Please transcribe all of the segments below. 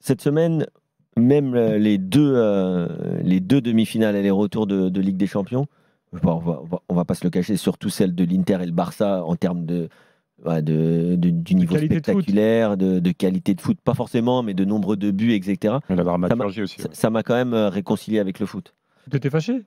cette semaine, même les deux demi-finales et les retours de Ligue des Champions, on va pas se le cacher, surtout celle de l'Inter et le Barça en termes du niveau qualité de foot. spectaculaire, de qualité de foot, pas forcément, mais de nombre de buts, etc. Et la dramaturgie aussi. Ouais. Ça m'a quand même réconcilié avec le foot. Tu étais fâché?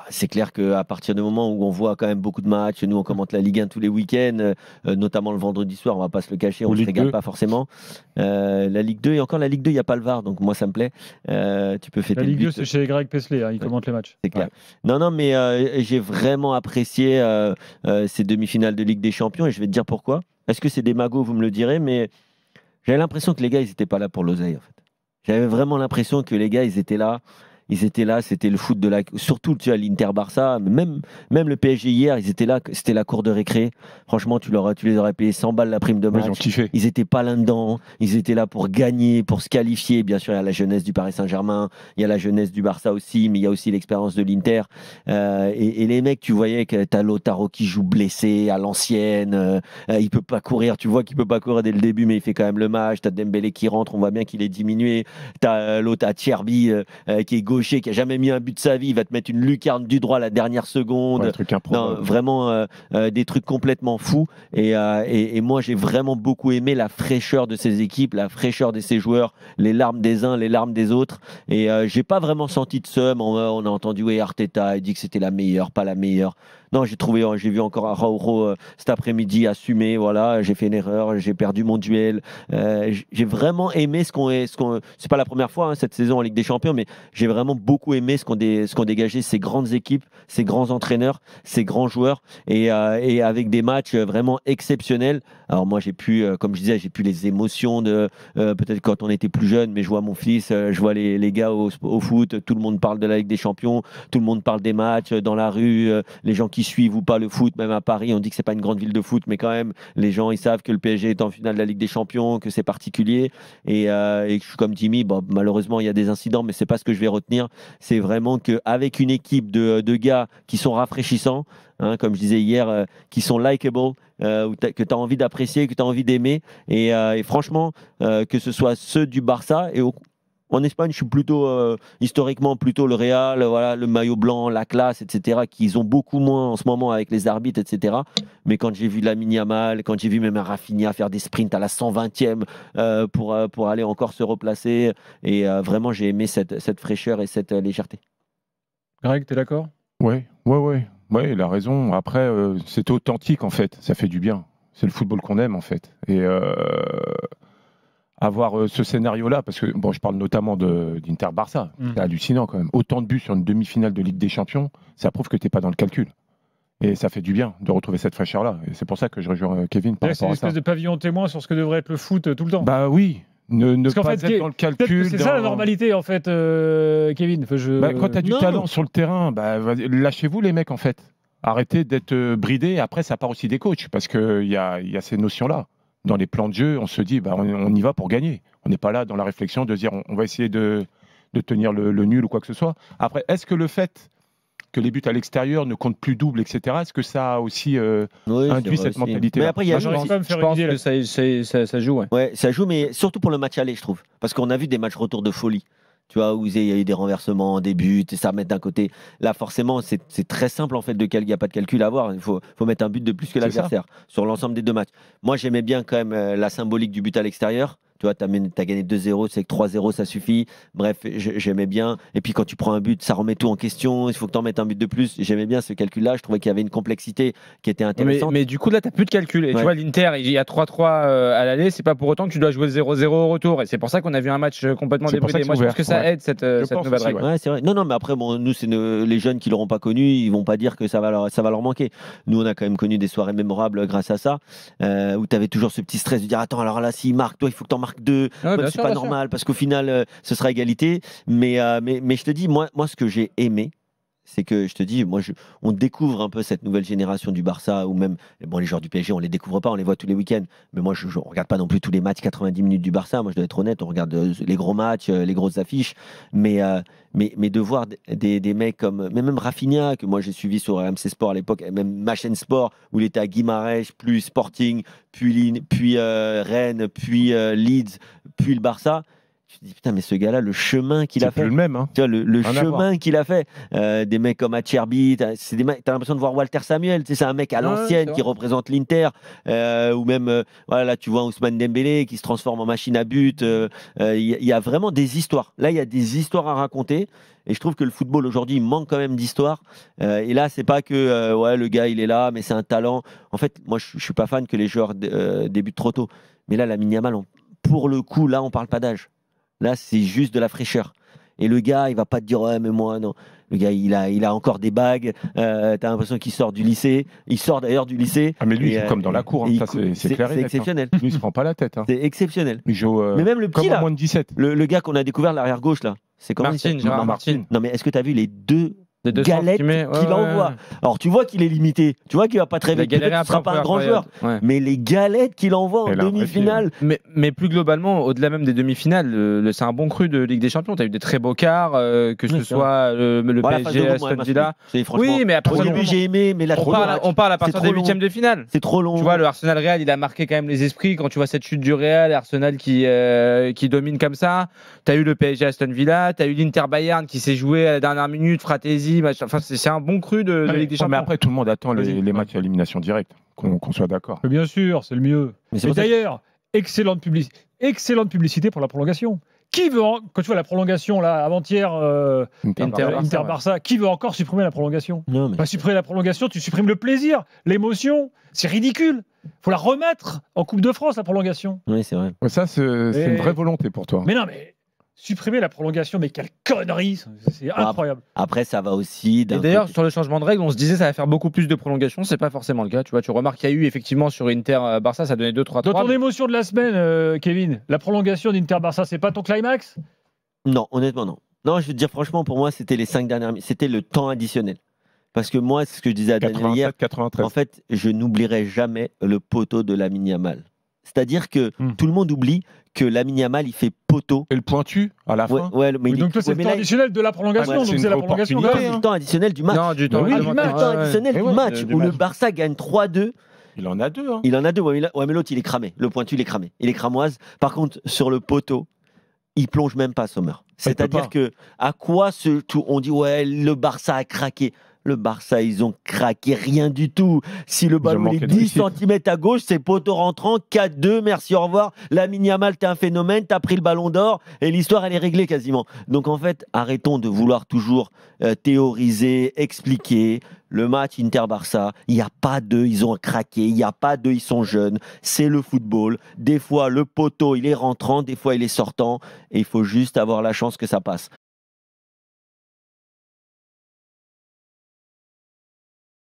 C'est clair qu'à partir du moment où on voit quand même beaucoup de matchs, nous on commente la Ligue 1 tous les week-ends, notamment le vendredi soir, on va pas se le cacher, on ne se régale pas forcément. La Ligue 2, et encore la Ligue 2, il n'y a pas le VAR, donc moi ça me plaît. Tu peux fêter la Ligue le 2, c'est chez Greg Pesley, il commente les matchs. C'est clair. Ouais. Non, mais j'ai vraiment apprécié ces demi-finales de Ligue des Champions, et je vais te dire pourquoi. Est-ce que c'est des magots, vous me le direz, mais j'avais l'impression que les gars, ils n'étaient pas là pour l'oseille, en fait. J'avais vraiment l'impression que les gars, ils étaient là, c'était le foot surtout tu as l'Inter-Barça, même le PSG hier, ils étaient là, c'était la cour de récré. Franchement, tu les aurais payé 100 balles la prime de match. Ils ont kiffé. Ils étaient pas là-dedans, ils étaient là pour gagner, pour se qualifier. Bien sûr, il y a la jeunesse du Paris Saint-Germain, il y a la jeunesse du Barça aussi, mais il y a aussi l'expérience de l'Inter. Et les mecs, tu voyais que t'as Lautaro qui joue blessé à l'ancienne, il peut pas courir, tu vois qu'il peut pas courir dès le début, mais il fait quand même le match. T'as Dembélé qui rentre, on voit bien qu'il est diminué. T'as l'autre, Thierry qui est gaucher, qui a jamais mis un but de sa vie, il va te mettre une lucarne du droit à la dernière seconde. Non, vraiment des trucs complètement fous. Et moi, j'ai vraiment beaucoup aimé la fraîcheur de ces équipes, la fraîcheur de ces joueurs, les larmes des uns, les larmes des autres. Et j'ai pas vraiment senti de seum. On a entendu Arteta, il dit que c'était la meilleure, pas la meilleure. Non, j'ai vu encore Araujo cet après-midi assumer. Voilà, j'ai fait une erreur, j'ai perdu mon duel. J'ai vraiment aimé c'est pas la première fois cette saison en Ligue des Champions, mais j'ai vraiment beaucoup aimé ce qu'ont dégagé ces grandes équipes, ces grands entraîneurs, ces grands joueurs, et avec des matchs vraiment exceptionnels. Alors moi, comme je disais, j'ai pu les émotions de peut-être quand on était plus jeune, mais je vois mon fils, je vois les gars au foot, tout le monde parle de la Ligue des Champions, tout le monde parle des matchs dans la rue, les gens qui suivent ou pas le foot, même à Paris, on dit que c'est pas une grande ville de foot, mais quand même, les gens ils savent que le PSG est en finale de la Ligue des Champions, que c'est particulier, et que je suis comme Jimmy. Bon, malheureusement il y a des incidents, mais c'est pas ce que je vais retenir. C'est vraiment qu'avec une équipe de gars qui sont rafraîchissants, comme je disais hier, qui sont likeable, que tu as envie d'apprécier, que tu as envie d'aimer, et franchement, que ce soit ceux du Barça en Espagne, je suis plutôt historiquement plutôt le Real, voilà, le maillot blanc, la classe, etc., qu'ils ont beaucoup moins en ce moment avec les arbitres, etc. Mais quand j'ai vu Lamine Yamal, quand j'ai vu même un Rafinha faire des sprints à la 120e pour aller encore se replacer, et vraiment j'ai aimé cette fraîcheur et cette légèreté. Greg, tu es d'accord ? Ouais, il a raison. Après, c'est authentique en fait, ça fait du bien. C'est le football qu'on aime en fait. Et avoir ce scénario-là, parce que bon, je parle notamment d'Inter-Barça, c'est hallucinant quand même. Autant de buts sur une demi-finale de Ligue des Champions, ça prouve que tu n'es pas dans le calcul. Et ça fait du bien de retrouver cette fraîcheur-là. Et c'est pour ça que je rejoins Kevin par rapport à ça. C'est une espèce de pavillon témoin sur ce que devrait être le foot tout le temps. Bah oui, ne pas être dans le calcul. C'est ça la normalité en fait, Kevin. Quand tu as du talent sur le terrain, lâchez-vous les mecs en fait. Arrêtez d'être bridés. Après, ça part aussi des coachs, parce qu'il y a ces notions-là. Dans les plans de jeu, on se dit, on y va pour gagner. On n'est pas là dans la réflexion de dire, on va essayer de tenir le nul ou quoi que ce soit. Après, est-ce que le fait que les buts à l'extérieur ne comptent plus double, etc., est-ce que ça a aussi induit cette mentalité-là? Mais après, je pense que ça joue. Ouais, ça joue, mais surtout pour le match aller, je trouve. Parce qu'on a vu des matchs retour de folie. Tu vois, où il y a eu des renversements, des buts, et ça remettre d'un côté. Là, forcément, c'est très simple en fait, il n'y a pas de calcul à avoir. Il faut mettre un but de plus que l'adversaire sur l'ensemble des deux matchs. Moi, j'aimais bien quand même la symbolique du but à l'extérieur. Tu vois, t'as gagné 2-0, c'est que 3-0, ça suffit. Bref, j'aimais bien. Et puis quand tu prends un but, ça remet tout en question. Il faut que tu en mettes un but de plus. J'aimais bien ce calcul-là. Je trouvais qu'il y avait une complexité qui était intéressante. Mais du coup, là, tu n'as plus de calcul. Et tu vois, l'Inter, il y a 3-3 à l'aller. C'est pas pour autant que tu dois jouer 0-0 au retour. Et c'est pour ça qu'on a vu un match complètement débridé. Moi, je pense que ça aide cette nouvelle règle. Ouais, c'est vrai. Non, mais après, nous, c'est les jeunes qui ne l'auront pas connu. Ils vont pas dire que ça va leur manquer. Nous, on a quand même connu des soirées mémorables grâce à ça. Où tu avais toujours ce petit stress de dire attends, alors là, s'il marque, toi, il faut que tu en marques 2. C'est pas normal parce qu'au final ce sera égalité, mais je te dis moi ce que j'ai aimé, c'est que je te dis on découvre un peu cette nouvelle génération du Barça, ou même les joueurs du PSG on les découvre pas, on les voit tous les week-ends, mais moi je regarde pas non plus tous les matchs 90 minutes du Barça. Moi je dois être honnête, on regarde les gros matchs, les grosses affiches, mais de voir des mecs comme même Rafinha, que moi j'ai suivi sur RMC Sport à l'époque, et même ma chaîne Sport où il était à Guimarães, puis Sporting, puis Rennes, puis Leeds, puis le Barça. Tu te dis, putain, mais ce gars-là, le chemin qu'il a fait. C'est plus le même. Hein. Tu vois, le chemin qu'il a fait. Des mecs comme Acerbi, t'as l'impression de voir Walter Samuel. C'est un mec à l'ancienne qui représente l'Inter. Ou même, voilà, là, tu vois Ousmane Dembélé qui se transforme en machine à but. Il y a vraiment des histoires. Là, il y a des histoires à raconter. Et je trouve que le football aujourd'hui, il manque quand même d'histoire. Et là, c'est pas que ouais, le gars, il est là, mais c'est un talent. En fait, moi, je suis pas fan que les joueurs débutent trop tôt. Mais là, Lamine Yamal, pour le coup, là, on parle pas d'âge. Là, c'est juste de la fraîcheur. Et le gars, il va pas te dire, ouais, mais moi, non. Le gars, il a encore des bagues. T'as l'impression qu'il sort du lycée. Il sort d'ailleurs du lycée. Ah, mais lui, il joue comme dans la cour. Hein. C'est clair. C'est exceptionnel. Hein. Lui, il se prend pas la tête. Hein. C'est exceptionnel. Il joue mais même le petit, comme là, moins de 17. le gars qu'on a découvert, l'arrière-gauche, là. C'est comment Gérard Martin. Non, mais est-ce que tu as vu les deux galettes qu'il envoie? Alors, tu vois qu'il est limité. Tu vois qu'il va pas très vite. Tu ne seras pas un grand joueur. Mais les galettes qu'il envoie en demi-finale. Mais plus globalement, au-delà même des demi-finales, c'est un bon cru de Ligue des Champions. Tu as eu des très beaux quarts, que ce soit le PSG, Aston Villa. Oui, mais après, au début, j'ai aimé, mais là, on parle à partir des huitièmes de finale. C'est trop long. Tu vois, le Arsenal-Real, il a marqué quand même les esprits. Quand tu vois cette chute du Real, Arsenal qui domine comme ça. Tu as eu le PSG, Aston Villa. Tu as eu l'Inter-Bayern qui s'est joué à la dernière minute, Fratesi. Enfin, c'est un bon cru de Ligue des Champions. Mais après, tout le monde attend les matchs à élimination directe, qu'on soit d'accord. Bien sûr, c'est le mieux. Mais d'ailleurs, excellente publicité pour la prolongation. Qui veut, quand tu vois la prolongation là avant-hier, Inter-Barça, qui veut encore supprimer la prolongation? Pas supprimer la prolongation, tu supprimes le plaisir, l'émotion. C'est ridicule. Faut la remettre en Coupe de France, la prolongation. Oui, c'est vrai. Ça, c'est une vraie volonté pour toi. Mais non, mais supprimer la prolongation, mais quelle connerie! C'est incroyable. Après, ça va aussi. Et d'ailleurs, sur le changement de règle, on se disait ça va faire beaucoup plus de prolongation. C'est pas forcément le cas. Tu vois, tu remarques qu'il y a eu effectivement sur Inter-Barça, ça donnait 2-3-3. Dans ton émotion de la semaine, Kevin, la prolongation d'Inter-Barça, c'est pas ton climax? Non, honnêtement, non. Non, je veux te dire, franchement, pour moi, c'était les 5 dernières minutes. C'était le temps additionnel. Parce que moi, c'est ce que je disais à Daniel hier. 93. En fait, je n'oublierai jamais le poteau de Lamine Yamal. C'est-à-dire que tout le monde oublie que Lamine Yamal, il fait poteau. Et le pointu à la fin. Donc toi, c'est le temps additionnel de la prolongation. Donc c'est la prolongation. C'est le temps additionnel du match. Non, du temps additionnel du match où le Barça gagne 3-2. Il en a deux. Hein. Il en a deux. Ouais, mais l'autre, il est cramé. Le pointu, il est cramé. Il est cramoise. Par contre, sur le poteau, il plonge même pas, Sommer. C'est-à-dire que à quoi on dit ouais, le Barça a craqué. Le Barça, ils ont craqué rien du tout. Si le ballon est 10 cm à gauche, c'est poteau rentrant, 4-2, merci, au revoir. Lamine Yamal, t'es un phénomène, t'as pris le ballon d'or et l'histoire, elle est réglée quasiment. Donc en fait, arrêtons de vouloir toujours théoriser, expliquer. Le match Inter-Barça, il n'y a pas d'eux, ils ont craqué, il n'y a pas d'eux, ils sont jeunes. C'est le football. Des fois, le poteau, il est rentrant, des fois, il est sortant. Et il faut juste avoir la chance que ça passe.